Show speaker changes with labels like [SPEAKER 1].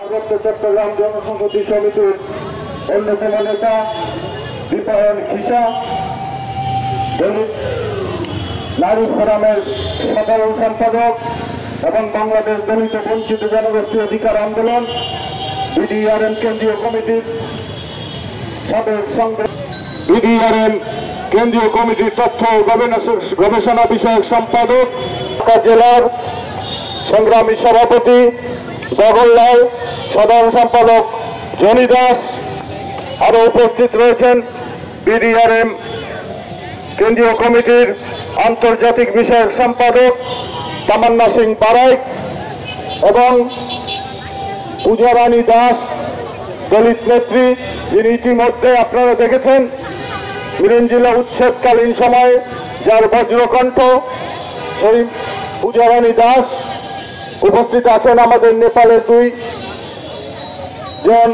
[SPEAKER 1] পার্বত্য চট্টগ্রাম জনসংহতি সমিতির অন্যতম নেতা দীপায়ন খিসা, দলিত নারী ফোরামের সাধারণ সম্পাদক এবং বাংলাদেশ দলিত বঞ্চিত জনগোষ্ঠী অধিকার আন্দোলন বিডিআরএম কেন্দ্রীয় কমিটির সাবেক বিডিআরএম কেন্দ্রীয় কমিটির তথ্য গবেষণা বিষয়ক সম্পাদক, জেলার সংগ্রামী সভাপতি গগনলাল, সাধারণ সম্পাদক জনি দাস, আরো উপস্থিত রয়েছেন বিডিআরএম কেন্দ্রীয় কমিটির আন্তর্জাতিক বিষয়ক সম্পাদক তামান্না সিং বারাইক এবং পূজারানী দাস, দলিত নেত্রী, যিনি ইতিমধ্যে আপনারা দেখেছেন মিরিঞ্জিলা উচ্ছেদকালীন সময়ে যার বজ্রকণ্ঠ, সেই পূজারানী দাস উপস্থিত আছেন। আমাদের নেপালের 2 জন